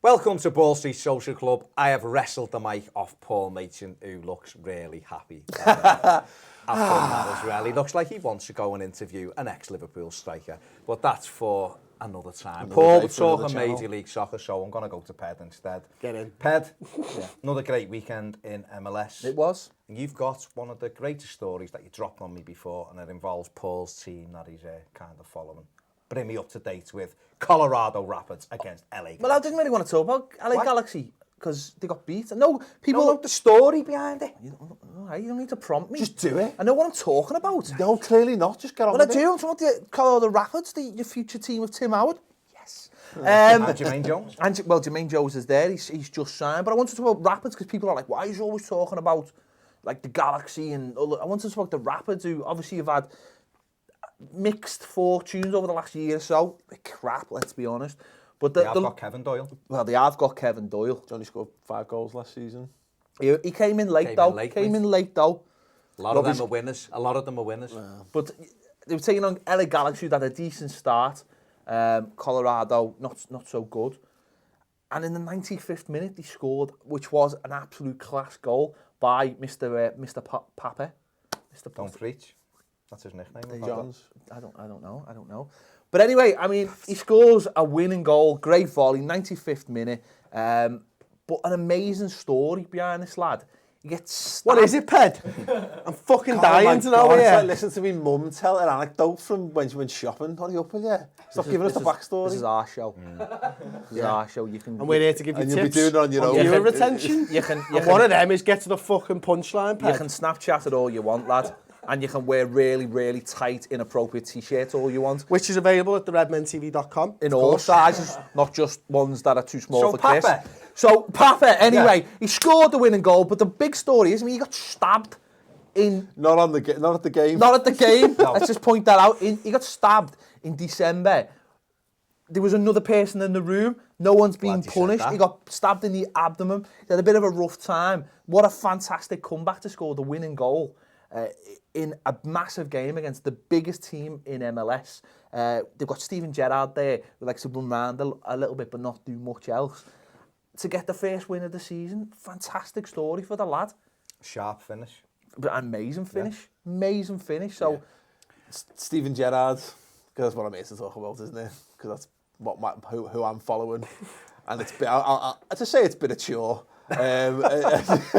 Welcome to Ball Street Social Club. I have wrestled the mic off Paul Machin, who looks really happy. I've done that as well. He looks like he wants to go and interview an ex-Liverpool striker, but that's for another time. Paul, we're talking Major League Soccer, so I'm going to go to Ped instead. Get in. Ped, another great weekend in MLS. It was. And you've got one of the greatest stories that you dropped on me before, and it involves Paul's team that he's kind of following. Bring me up to date with Colorado Rapids against LA. Well, I didn't really want to talk about LA Galaxy because they got beat. No, people know the story behind it. You don't need to prompt me. Just do it. I know what I'm talking about. No, clearly not. Just get on Well, I with do. it. I'm talking about the Colorado Rapids, your future team of Tim Howard. Yes. And Jermaine Jones. Well, Jermaine Jones is there. He's just signed. But I wanted to talk about Rapids because people are like, why is he always talking about like the Galaxy? And I wanted to talk about the Rapids, who obviously have had mixed fortunes over the last year or so. Crap, let's be honest. But They have got Kevin Doyle. Well, they have got Kevin Doyle. He only scored 5 goals last season. He came in late though. A lot of them are winners. But they were taking on LA Galaxy, who had a decent start. Colorado, not so good. And in the 95th minute, they scored, which was an absolute class goal by Mr. Pape. Don't preach. That's his nickname. Johns. I don't know. But anyway, I mean, he scores a winning goal, great volley, 95th minute. But an amazing story behind this lad. He gets stabbed. What is it, Ped? I'm fucking dying to know. God, Like, listen to me mum tell an anecdote from when she went shopping. Hurry up, will you? Stop giving us the backstory. This is our show. This is our show. You can. And we're here to give you and tips. You'll be doing it on your own. Viewer retention. And one of them is get to the fucking punchline, Ped. You can Snapchat it all you want, lad. And you can wear really, really tight, inappropriate T-shirts all you want. Which is available at theredmentv.com. In all sizes, not just ones that are too small for Chris. Pape. So, Pape, anyway, he scored the winning goal, but the big story is, I mean, he got stabbed in... Not at the game. Not at the game. No. Let's just point that out. He got stabbed in December. There was another person in the room. No one's been punished. He got stabbed in the abdomen. He had a bit of a rough time. What a fantastic comeback to score the winning goal. In a massive game against the biggest team in MLS. They've got Steven Gerrard there, who likes to run around a little bit but not do much else. To get the first win of the season, fantastic story for the lad. Sharp finish. But amazing finish. Yeah. Amazing finish. So, Steven Gerrard, because that's what I'm here to talk about, isn't it? Because that's who I'm following. And it's been, to say it's been a chore.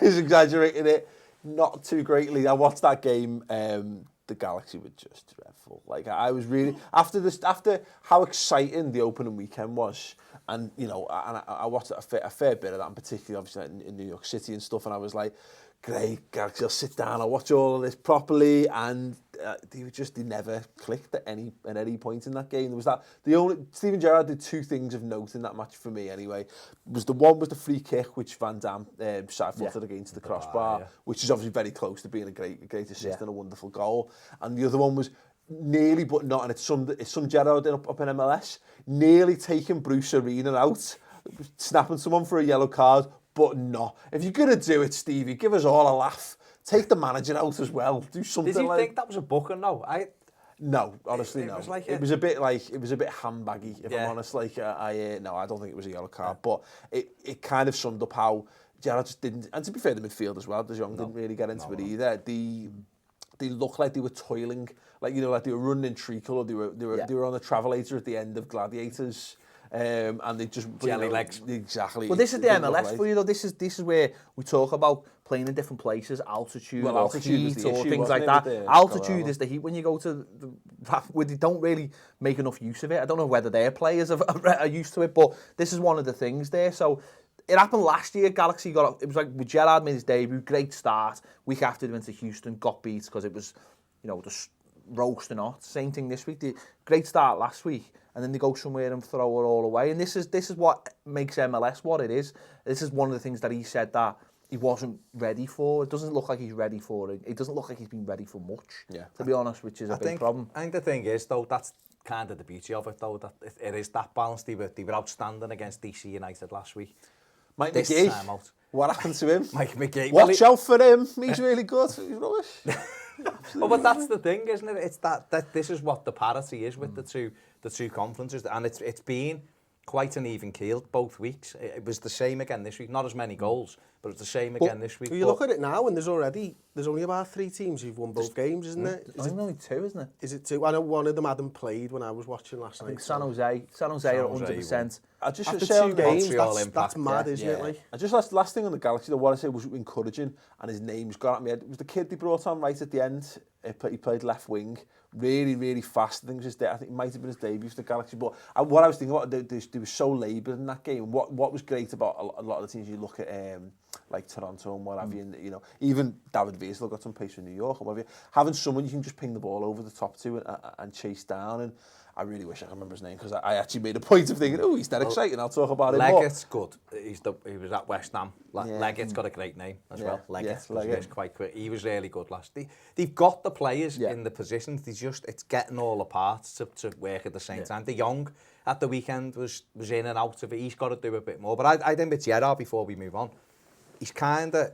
He's exaggerating it. Not too greatly. I watched that game. The Galaxy were just dreadful. Like I was really after how exciting the opening weekend was, and you know, and I watched a fair bit of that, and particularly obviously in New York City and stuff. And I was like, great, Galaxy, I'll sit down, I'll watch all of this properly. And they never clicked at any point in that game. There was Steven Gerrard did 2 things of note in that match for me anyway. One was the free kick which Van Dam side-footed against the crossbar, which is obviously very close to being a great assist and a wonderful goal. And the other one was nearly, but not, and it's some Gerrard up in MLS, nearly taking Bruce Arena out, snapping someone for a yellow card, but not. If you're going to do it, Stevie, give us all a laugh. Take the manager out as well. Do something. Did you think that was a booking? No, honestly, no. It was a bit handbaggy, if I'm honest. Like, no, I don't think it was a yellow card, but it kind of summed up how Gerrard just didn't. And to be fair, the midfield as well, De Jong didn't really get into it either. They looked like they were toiling, like they were running in treacle, or they were on a travelator at the end of Gladiators. And they just jelly legs. Exactly. Well, this is the MLS for you, though. This is where we talk about playing in different places, altitude, or heat, or things like that. Altitude is the heat. When you go to where they don't really make enough use of it. I don't know whether their players are used to it, but this is one of the things there. So it happened last year. Galaxy it was like with Gerrard made his debut, great start. Week after they went to Houston, got beat because it was, just roasting hot. Same thing this week. The great start last week. And then they go somewhere and throw it all away. And this is what makes MLS what it is. This is one of the things that he said that he wasn't ready for. It doesn't look like he's ready for it. It doesn't look like he's been ready for much, to be honest, which is a big problem. I think the thing is, though, that's kind of the beauty of it, though, that it is that balance. They were outstanding against DC United last week. Mike McGee, what happened to him? Mike McGee. Watch out for him. He's really good. He's rubbish. Well, but that's the thing, isn't it? It's that this is what the parity is with the two conferences, and it's been quite an even keel both weeks. It was the same again this week. Not as many goals, but it's the same again this week. You look at it now, and there's only about 3 teams who've won both games, isn't there? I think only 2, isn't it? Is it 2? I know one of them hadn't played when I was watching last night. I think San Jose are 100%. I just After say 2 games, Montreal that's mad, isn't it? Like, I just last thing on the Galaxy, though, what I said was encouraging, and his name's got at me. It was the kid they brought on right at the end. He played left wing, really, really fast. I think it might have been his debut for the Galaxy. But what I was thinking about, they were so laboured in that game. What was great about a lot of the teams you look at, like Toronto and what have you, even David Villa got some pace for New York and what have you. Having someone you can just ping the ball over the top to and chase down. And I really wish I could remember his name, because I actually made a point of thinking, he's that exciting, I'll talk about him more. Leggett's good. He was at West Ham. Leggett's got a great name as well. Leggett. He's quite quick. He was really good last. They've got the players in the positions. It's getting all the parts to work at the same time. De Jong at the weekend was in and out of it. He's got to do a bit more. But I think with Gerrard, before we move on, he's kind of...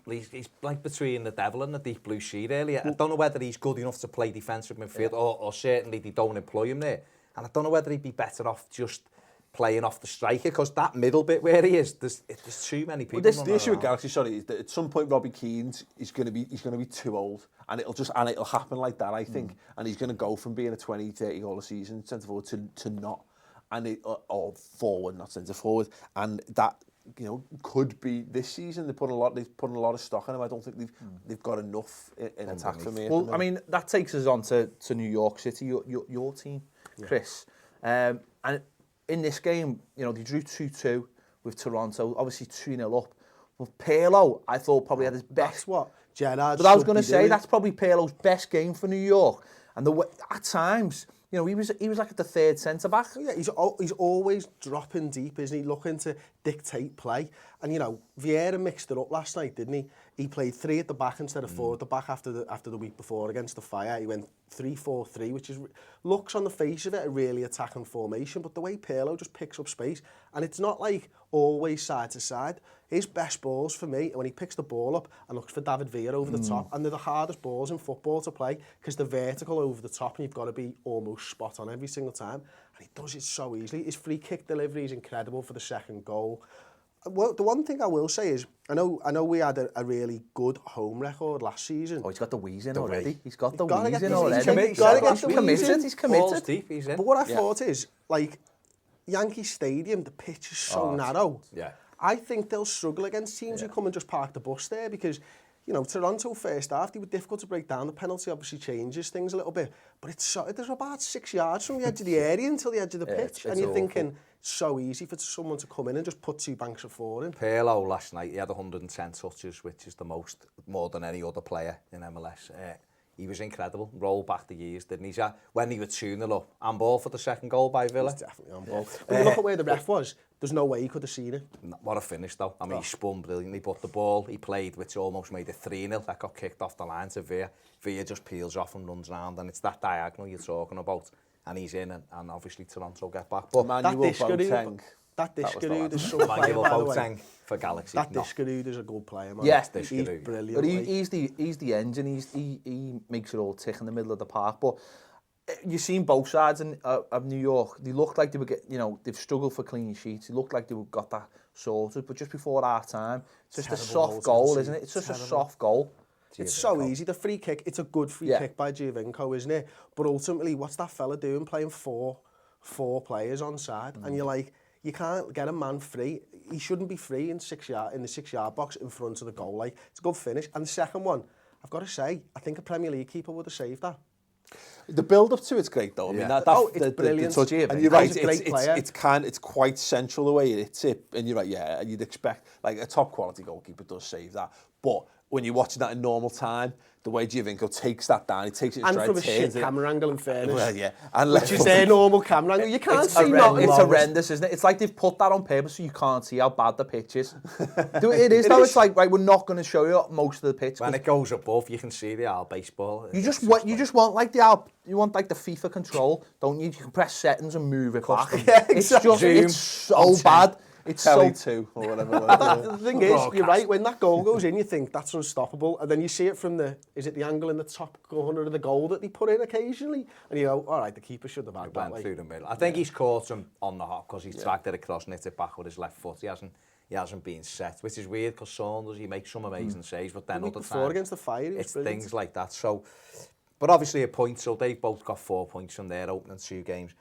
He's like between the devil and the deep blue sea, really. I don't know whether he's good enough to play defensive midfield, or certainly they don't employ him there. And I don't know whether he'd be better off just playing off the striker, because that middle bit where he is, there's too many people. Well, the issue with Galaxy, is that at some point Robbie Keane's he's going to be too old, and it'll happen like that, I think. And he's going to go from being a 20-30 goal a season centre forward to not, or forward, not centre forward, and that. Could be this season. They're putting a lot of stock in him. I don't think they've got enough in attack for me. Well, I mean, that takes us on to New York City, your team, Chris. And in this game, they drew 2-2 with Toronto, obviously 2-0 up. But Pirlo, I thought, probably had his best. That's what Gerrard. But I was going to say that's probably Pirlo's best game for New York. And at times, he was like at the third centre back. Yeah, he's always dropping deep, isn't he? Looking to dictate play. And Vieira mixed it up last night, didn't he? He played 3 at the back instead of 4 at the back after the week before against the Fire. He went 3-4-3, which looks on the face of it a really attacking formation. But the way Pirlo just picks up space, and it's not like always side to side. His best balls for me, when he picks the ball up and looks for David Villa over the top, and they're the hardest balls in football to play, because they're vertical over the top, and you've got to be almost spot on every single time. And he does it so easily. His free kick delivery is incredible for the second goal. Well, the one thing I will say is, I know we had a really good home record last season. Oh, he's got the wheeze in already. He's got the wheeze in already. He's committed. Deep, he's in. But what I thought is, like, Yankee Stadium, the pitch is so narrow. Yeah. I think they'll struggle against teams who come and just park the bus there, because, Toronto first half, they were difficult to break down. The penalty obviously changes things a little bit, but there's about 6 yards from the edge of the area until the edge of the pitch, and you're thinking, so easy for someone to come in and just put 2 banks of 4 in. Pirlo last night, he had 110 touches, which is more than any other player in MLS. He was incredible. Rolled back the years, didn't he? When he was 2-0 up, on ball for the second goal by Villa. He's definitely on ball. When you look at where the ref was, there's no way he could have seen it. What a finish, though. I mean, he spun brilliantly, but the ball he played, which almost made it 3-0, that got kicked off the line to Villa. Villa just peels off and runs round, and it's that diagonal you're talking about. And he's in, and obviously Toronto get back. But that Discarood is so player, by the way. For Galaxy. That Discarood is a good player, man. Yes, he's brilliant. But he's the engine. He makes it all tick in the middle of the park. But you've seen both sides of New York. They looked like they were they've struggled for clean sheets. They looked like they got that sorted. But just before half time, it's just a soft goal, isn't it? It's just a soft goal. It's so easy. The free kick, it's a good free kick by Giovinco, isn't it? But ultimately, what's that fella doing playing four players on side? And you're like, you can't get a man free. He shouldn't be free in the 6-yard box in front of the goal. Like, it's a good finish. And the second one, I've got to say, I think a Premier League keeper would have saved that. The build-up to it's great, though. I mean, it's brilliant. And you're right, it's quite central the way it hits it. And you're right, and you'd expect, like, a top-quality goalkeeper does save that. But when you're watching that in normal time, the way Giovinco takes that down, he takes it straight. And from a shit camera angle, in fairness. Well, yeah. Which is their normal camera angle. You can't see nothing. It's horrendous, isn't it? It's like they've put that on purpose so you can't see how bad the pitch is. It is, though. It's like, right, we're not going to show you most of the pitch. When it goes above, you can see the baseball. You just want like the FIFA control, don't you? You can press settings and move it back. Yeah, it's so bad. It's Kelly so... 2 or whatever. Like, The thing is, you're right, when that goal goes in, you think that's unstoppable, and then you see it from is it the angle in the top corner of the goal that they put in occasionally, and you go, all right, the keeper should have had that. Went through the middle. I think he's caught him on the hop because he's tracked it across and hit it back with his left foot. He hasn't been set, which is weird because Saunders, he makes some amazing saves, but then other times against the Fire, it's things like that. So, but obviously a point, so they've both got 4 points from their opening 2 games.